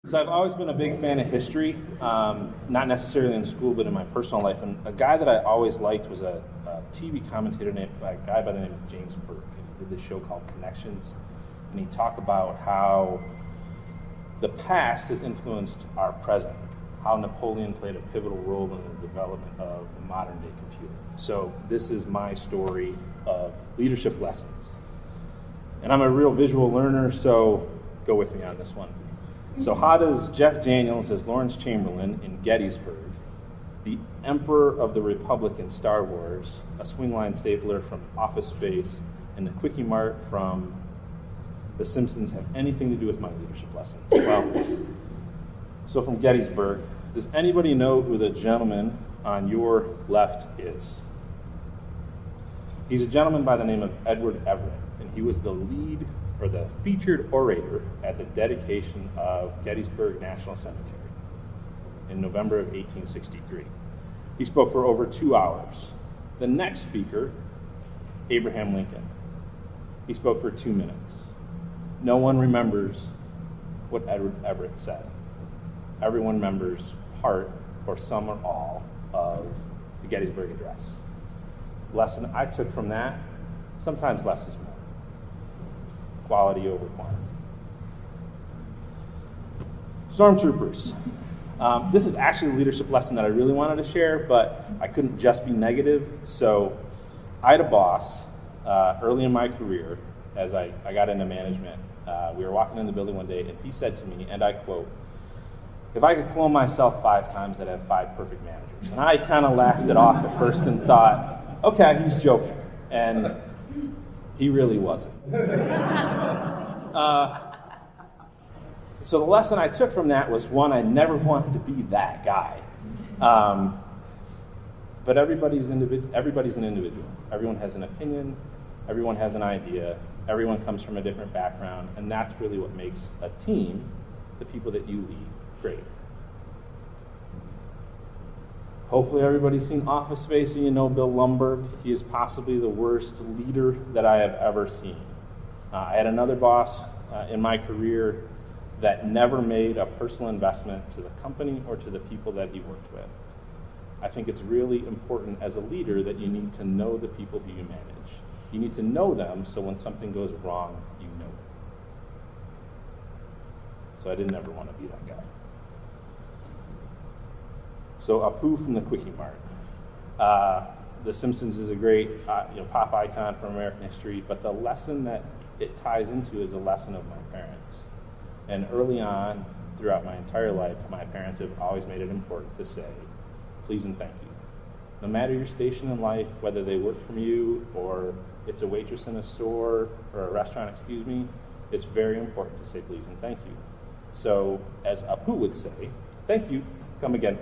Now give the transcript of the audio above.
So I've always been a big fan of history, not necessarily in school, but in my personal life. And a guy that I always liked was a TV commentator by a guy by the name of James Burke. And he did this show called Connections. And he talked about how the past has influenced our present, how Napoleon played a pivotal role in the development of the modern day computer. So this is my story of leadership lessons. And I'm a real visual learner, so go with me on this one. So how does Jeff Daniels as Lawrence Chamberlain in Gettysburg, the Emperor of the Republic in Star Wars, a swingline stapler from Office Space, and the Quickie Mart from The Simpsons have anything to do with my leadership lessons? Well, so from Gettysburg, does anybody know who the gentleman on your left is? He's a gentleman by the name of Edward Everett, and he was the lead or the featured orator at the dedication of Gettysburg National Cemetery in November of 1863. He spoke for over 2 hours. The next speaker, Abraham Lincoln, he spoke for 2 minutes. No one remembers what Edward Everett said. Everyone remembers part or some or all of the Gettysburg Address. The lesson I took from that, sometimes less is more. Quality over quantity. Stormtroopers. This is actually a leadership lesson that I really wanted to share, but I couldn't just be negative. So I had a boss early in my career as I got into management. We were walking in the building one day, and he said to me, and I quote, "If I could clone myself 5 times, I'd have 5 perfect managers." And I kind of laughed it off at first and thought, okay, he's joking. And he really wasn't. So the lesson I took from that was, one, I never wanted to be that guy. But everybody's an individual. Everyone has an opinion. Everyone has an idea. Everyone comes from a different background. And that's really what makes a team, the people that you lead, great. Hopefully everybody's seen Office Space and you know Bill Lumberg. He is possibly the worst leader that I have ever seen. I had another boss in my career that never made a personal investment to the company or to the people that he worked with. I think it's really important as a leader that you need to know the people who you manage. You need to know them so when something goes wrong, you know it. So I didn't ever want to be that guy. So Apu from the Quickie Mart. The Simpsons is a great pop icon from American history, but the lesson that it ties into is the lesson of my parents. And early on, throughout my entire life, my parents have always made it important to say, please and thank you. No matter your station in life, whether they work for you or it's a waitress in a store or a restaurant, it's very important to say please and thank you. So as Apu would say, thank you. Come again.